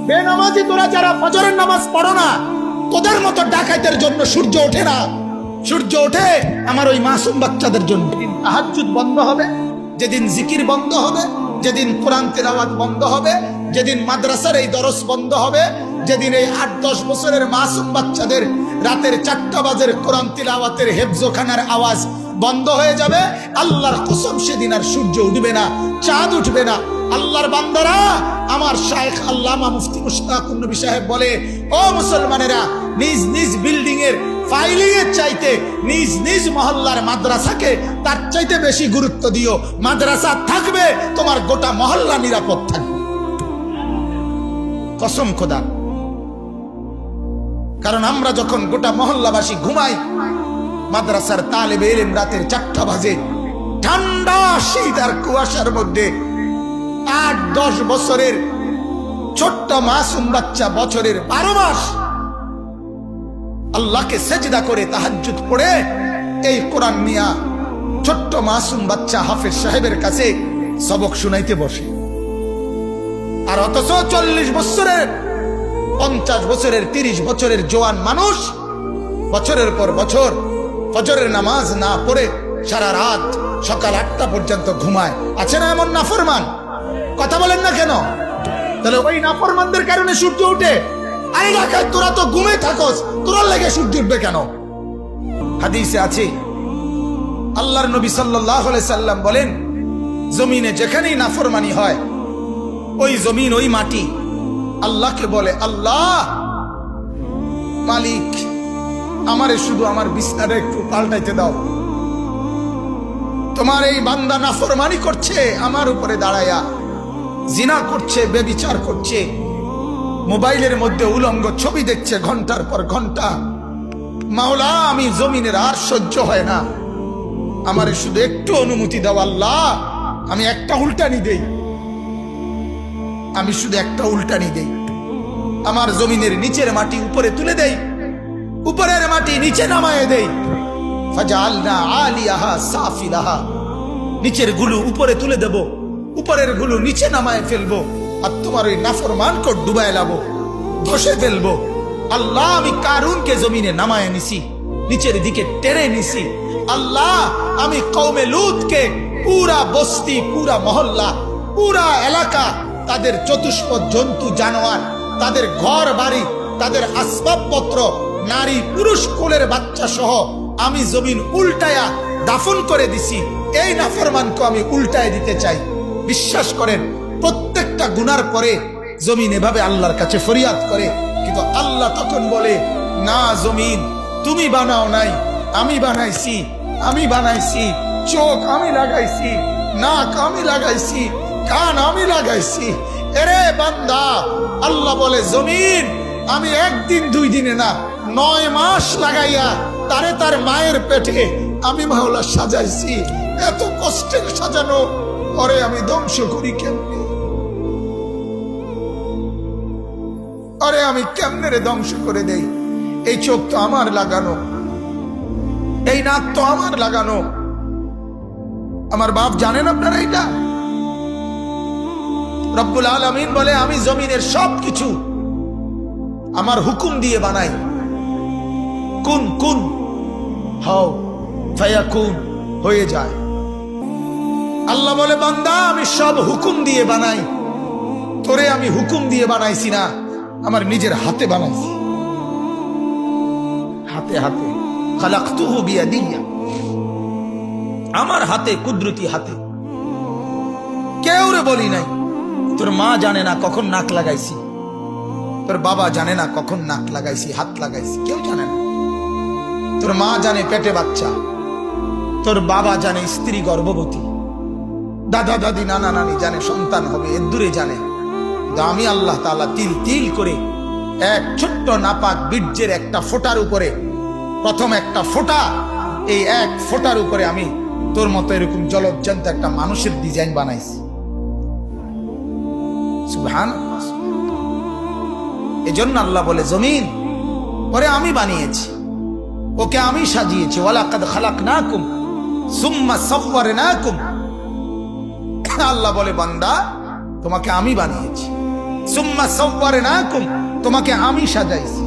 বেনামাজি তোরা যারা ফজরের নামাজ পড়ো না, তোদের মতো ডাকাইতের জন্য সূর্য ওঠে না। সূর্য ওঠে আমার ওই মাসুম বাচ্চাদের জন্য। যেদিন তাহাজ্জুদ বন্ধ হবে, যেদিন জিকির বন্ধ হবে, যেদিন কোরআন তিলাওয়াত বন্ধ হবে, যেদিন মাদ্রাসার এই দরস বন্ধ হবে, যেদিন এই 8-10 বছরের মাসুম বাচ্চাদের রাতের 4টা বাজের কোরআন তিলাওয়াতের হেফজোখানার আওয়াজ বন্ধ হয়ে যাবে, আল্লাহর কসম সেদিন আর সূর্য উঠবে না, চাঁদ উঠবে না। আল্লাহর বান্দারা, আমার শায়েখ আল্লামা মুফতি মুশতাকুর নবী সাহেব বলে, ও মুসলমানেরা, নিজ নিজ বিল্ডিং এর ফাইলিং এর চাইতে নিজ নিজ মহল্লার মাদ্রাসাকে তার চাইতে বেশি গুরুত্ব দিও। মাদ্রাসা থাকবে, তোমার গোটা মহল্লা নিরাপদ থাকবে, কসম খোদা। কারণ আমরা যখন গোটা মহল্লাবাসী ঘুমাই, মাদ্রাসার তালেবে ইলম রাতের 4টা বাজে, ঠান্ডা শীত আর কুয়াশার মধ্যে 8-10 বছরের ছোট্ট মাসুম বাচ্চা বছরের 12 মাস আল্লাহকে সেজদা করে তাহাজ্জুদ পড়ে এই কোরআন নিয়া ছোট্ট মাসুম বাচ্চা হাফেজ সাহেবের কাছে সবক শুনাইতে বসে। আর অথচ 40 বছরের, 50 বছরের, 30 বছরের জোয়ান মানুষ বছরের পর বছর ফজরের নামাজ না পড়ে সারা রাত সকাল 8টা পর্যন্ত ঘুমায়। আছে না এমন নাফরমান? কথা বলেন না কেন? তাহলে ওই নাফরমানদের কারণে সূর্য উঠে। আরে রাখায় তোরা তো ঘুমে থাকস, তোরা লেগে সূর্য উঠবে কেন? হাদিসে আছে, আল্লাহর নবী সাল্লাল্লাহু আলাইহি সাল্লাম বলেন, জমিনে যেখানেই নাফরমানি হয়, ওই জমিন, ওই মাটি আল্লাহকে বলে, আল্লাহ মালিক, আমারে শুধু আমার বিছানাটা একটু পাল্টাইতে দাও। তোমার এই বান্দা নাফরমানি করছে, আমার উপরে দাঁড়ায়া জিনা করছে, বেবিচার করছে, মোবাইলের মধ্যে উলঙ্গ ছবি দেখছে ঘন্টার পর ঘন্টা। মাওলা, আমি জমিনের আর সহ্য হয় না, আমারে শুধু একটু অনুমতি দাও আল্লাহ, আমি একটা উল্টানি দেই, আমি শুধু একটা উল্টানি দেই। আমার জমিনের নিচের মাটি উপরে তুলে দেই, উপরের মাটি নিচে নামায়ে দেই। ফাজআলনা আলিয়াহা সাফিলাহা, নিচের গুলো উপরে তুলে দেব, উপরের গুলো নিচে নামায়ে ফেলবো, আর তোমার ওই নাফরমানকে ডুবায় লাবো, ধসে ফেলবো। আল্লাহ, আমি কারুনকে জমিনে নামায়ে নিছি, নিচের দিকে টেনে নিছি। আল্লাহ, আমি কওমে লূতকে পুরা বস্তি, পুরা মহল্লা, পুরা এলাকা, তাদের চতুষ্পদ জন্তু জানোয়ার, তাদের ঘর বাড়ি, তাদের আসবাবপত্র, নারী পুরুষ কোলের বাচ্চা সহ আমি জমিন উল্টায়া দাফন করে দিছি। এই নাফরমানকে আমি উল্টায় দিতে চাই। বিশ্বাস করেন, প্রত্যেকটা গুনার পরে জমিন এভাবে আল্লাহর কাছে ফরিয়াদ করে, কিন্তু আল্লাহ তখন বলে, না জমিন, তুমি বানাও নাই, আমি বানাইছি, আমি বানাইছি। চোখ আমি লাগাইছি, নাক আমি লাগাইছি, কান আমি লাগাইছি। এরে বান্দা, আল্লাহ বলে, জমিন, আমি 1 দিন 2 দিনে না, 9 মাস লাগাইয়া তারে তার মায়ের পেটে আমি মাওলা সাজাইছি। এত কষ্টের সাজানো পরে আমি ধ্বংস করি কেমনে? আরে আমি কেমনে রে ধ্বংস করে দেই? এই চোখ তো আমার লাগানো, এই নাক তো আমার লাগানো। আমার বাপ জানেন আপনারা এটা? রব্বুল আলামিন বলে, আমি জমিনের সবকিছু আমার হুকুম দিয়ে বানাই। কুন কুন হও ফায়াকুন, হয়ে যায়। আল্লাহ বলে, বান্দা, আমি সব হুকুম দিয়ে বানাই, তোরে আমি হুকুম দিয়ে বানাইছি না, আমার নিজের হাতে বানাইছি, হাতে হাতে। খালাকতুহু বিয়াদিয়া, আমার হাতে, কুদরতি হাতে। কেউ রে বলি নাই। তোর মা জানে না কখন নাক লাগাইছি, তোর বাবা জানে না কখন নাক লাগাইছি, হাত লাগাইছি, কেউ জানে না। তোর মা জানে পেটে বাচ্চা, তোর বাবা জানে স্ত্রী গর্ভবতী, দাদা দাদি নানা নানি জানে সন্তান হবে, এর দূরে জানে। আমি আল্লাহ তাআলা তিল তিল করে এক ছোট্ট নাপাক বীর্যের একটা ফোঁটার উপরে, প্রথম একটা ফোঁটা, এই এক ফোঁটার উপরে আমি তোর মতো এরকম জলজ্জান্ত একটা মানুষের ডিজাইন বানাইছি। সুবহানাল্লাহ। এজন্য আল্লাহ বলে, জমিন ওরে আমি বানিয়েছি, ওকে আমি সাজিয়েছি। ওয়ালাকাদ খালাকনাকুম সুম্মা সাওয়ারনাকুম। আল্লাহ বলে, বান্দা, তোমাকে আমি বানিয়েছি, সুম্মা সাওয়ারনাকুম, তোমাকে আমি সাজাইছি।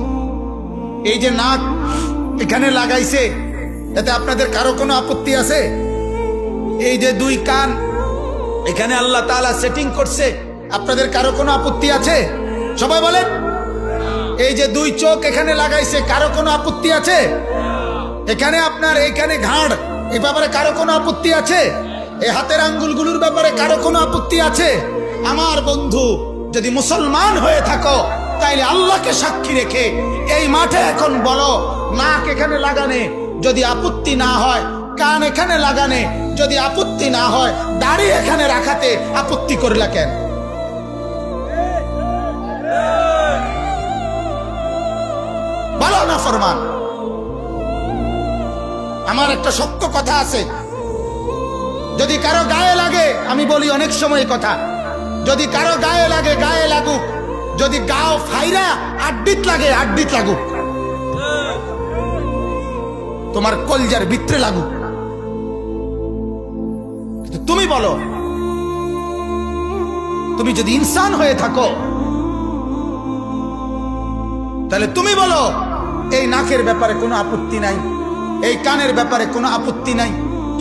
এই যে নাক এখানে লাগাইছে, এতে আপনাদের কারো কোনো আপত্তি আছে? এই যে দুই কান এখানে আল্লাহ তাআলা সেটিং করছে, আপনাদের কারো কোনো আপত্তি আছে? সবাই বলেন। এই যে দুই চোখ এখানে লাগাইছে, কারো কোনো আপত্তি আছে? এখানে আপনার এখানে ঘাড়, এই ব্যাপারে কারো কোনো আপত্তি আছে? এই হাতের আঙ্গুলগুলোর ব্যাপারে কারো কোনো আপত্তি আছে? আমার বন্ধু, যদি মুসলমান হয়ে থাকো তাইলে আল্লাহকে সাক্ষী রেখে এই মাঠে এখন বলো, নাক এখানে লাগানে যদি আপত্তি না হয়, কান এখানে লাগানে যদি আপত্তি না হয়, দাড়ি এখানে রাখাতে আপত্তি করলা কেন? বলো না ফরমান। আমার একটা শক্ত কথা আছে, যদি কারো গায়ে লাগে, আমি বলি অনেক সময় কথা, যদি কারো গায়ে লাগে গায়ে লাগুক, যদি গাও ফাইরা আড্ডিত লাগে আড্ডিত লাগুক, তোমার কলজার ভিতরে লাগুক, কিন্তু তুমি বলো, তুমি যদি ইনসান হয়ে থাকো তাহলে তুমি বলো, এই নাকের ব্যাপারে কোনো আপত্তি নাই, এই কানের ব্যাপারে কোনো আপত্তি নাই,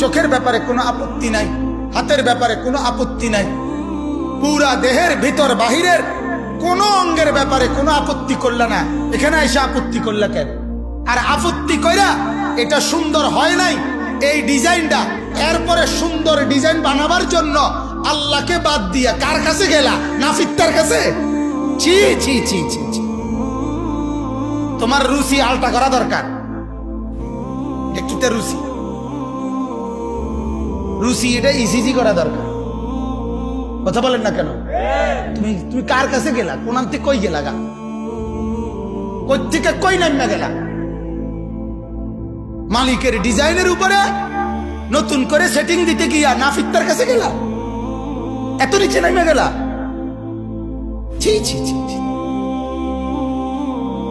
চোখের ব্যাপারে কোনো আপত্তি নাই, হাতের ব্যাপারে কোনো আপত্তি নাই, পুরা দেহের ভিতর বাহিরের কোন অঙ্গের ব্যাপারে কোনো আপত্তি করলা না, এখানে এসে আপত্তি করলা কেন? আর আপত্তি কইরা এটা সুন্দর হয় নাই, এই ডিজাইনটা, এরপরে সুন্দর ডিজাইন বানাবার জন্য আল্লাহকে বাদ দিয়া কার কাছে গেলা? নাফিত্তার কাছে? ছি ছি ছি ছি ছি। তোমার রুচি আলটা করা দরকার। কিতা রুচি? রুচি এটা ইসিজি করা দরকার। কথা বলেন না কেন? তুমি তুমি কার কাছে গেলা? কোন থেকে কই গেলা? গা কই থেকে কই নামা গেলা? মালিকের ডিজাইনের উপরে নতুন করে সেটিং দিতে গিয়া নাফিত্তার কাছে গেলা? এত নিচে নামা গেলা? ছি ছি ছি ছি।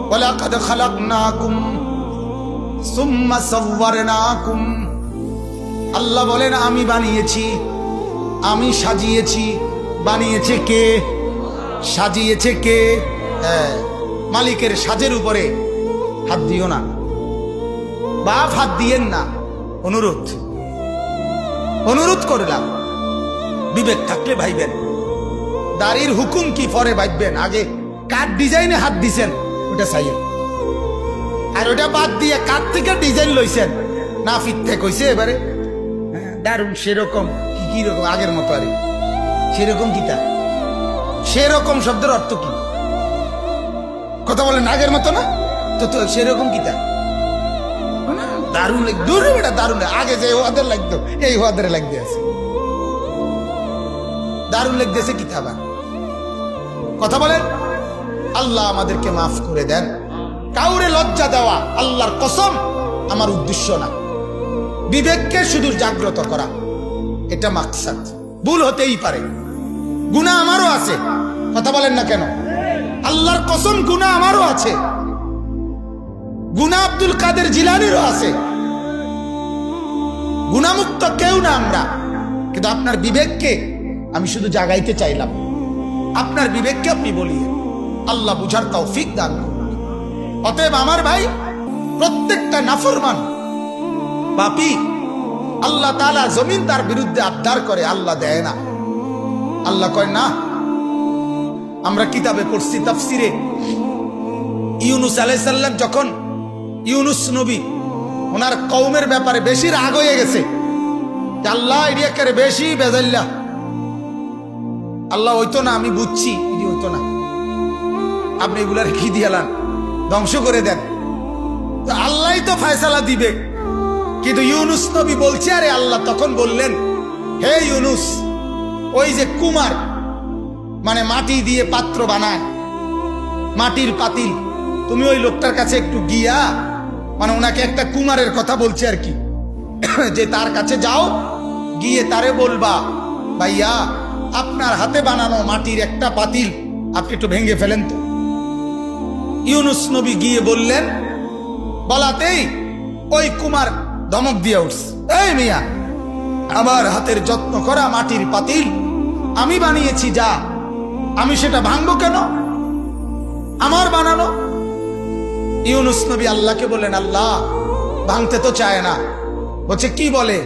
ওয়ালাকাদ খালাকনাকুম সুম্মা সাওয়ারনাকুম। আল্লাহ বলেন, আমি বানিয়েছি, আমি সাজিয়েছি। বানিয়েছে কে? সাজিয়েছে কে? মালিকের সাজের উপরে হাত দিও না, বাপ হাত দিয়েন না। অনুরোধ অনুরোধ করলাম, বিবেক থাকলে ভাইবেন। দাড়ির হুকুম কি পরে ভাববেন, আগে কার ডিজাইনে হাত দিছেন ওটা চাইয়েন, আর ওটা বাদ দিয়ে কার থেকে ডিজাইন লইছেন না ফিরতে কইছে এবারে দারুণ সেরকম কি রকম আগের মতো? আরে সেরকম কিতা? সেরকম শব্দের অর্থ কি? কথা বলেন, আগের মতো না তো? তো সেরকম কিতা? দারুণ দূর বেটা, দারুণ। আগে যে ওদের লাগতো এই ওদের লাগতে আছে, দারুণ লাগতেছে কিতাবা। কথা বলেন। আল্লাহ আমাদেরকে মাফ করে দেন। কাউরে লজ্জা দেওয়া আল্লাহর কসম আমার উদ্দেশ্য না, বিবেককে শুধু জাগ্রত করা, এটা মাকসাদ। ভুল হতেই পারে, গুনাহ আমারও আছে। কথা বলেন না কেন? আল্লাহর কসম গুনাহ আমারও আছে, গুনাহ আব্দুল কাদের জিলানীরও আছে। গুনাহমুক্ত কেউ না আমরা, কিন্তু আপনার বিবেককে আমি শুধু জাগাইতে চাইলাম। আপনার বিবেককে আপনি বলিয়ে আল্লাহ বুঝার তৌফিক দান করুন। অতএব আমার ভাই, প্রত্যেকটা নাফরমান পাপী আল্লাহ তাআলা জমিন তার বিরুদ্ধে আবদার করে, আল্লাহ দেয় না। আল্লাহ কয় না। আমরা কিতাবে পড়ছি তাফসিরে, ইউনুস আলাইহিস সালাম যখন ইউনুস নবী ওনার কওমের ব্যাপারে বেশি রাগ হয়ে গেছে, আল্লাহ এরিয়াকে বেশি বেজাল্লা, আল্লাহ হইতো না, আমি বুঝছি এটি হইতো না, আপনি এগুলার কি দিয়ালান, ধ্বংস করে দেন। তো আল্লাহ তো ফয়সালা দিবে। কিন্তু ইউনুস নবী বলছে, আরে আল্লাহ তখন বললেন, হে ইউনুস, ওই যে কুমার, মানে মাটি দিয়ে পাত্র বানায়, মাটির পাতিল, তুমি ওই লোকটার কাছে একটু গিয়া, মানে ওনাকে একটা কুমারের কথা বলছে আর কি, যে তার কাছে যাও, গিয়ে তারে বলবা, ভাইয়া আপনার হাতে বানানো মাটির একটা পাতিল আপনি একটু ভেঙে ফেলেন তো। ইউনুস নবী গিয়ে বললেন, বলাতেই ওই কুমার ধমক দিয়ে উঠছে, এই মিয়া, আমার হাতের যত্ন করা মাটির পাতিল আমি বানিয়েছি, যা আমি সেটা ভাঙবো কেন? আমার বানানো। ইউনুস নবী আল্লাহকে বললেন, আল্লাহ ভাঙতে তো চায় না। বলছে কি বলে?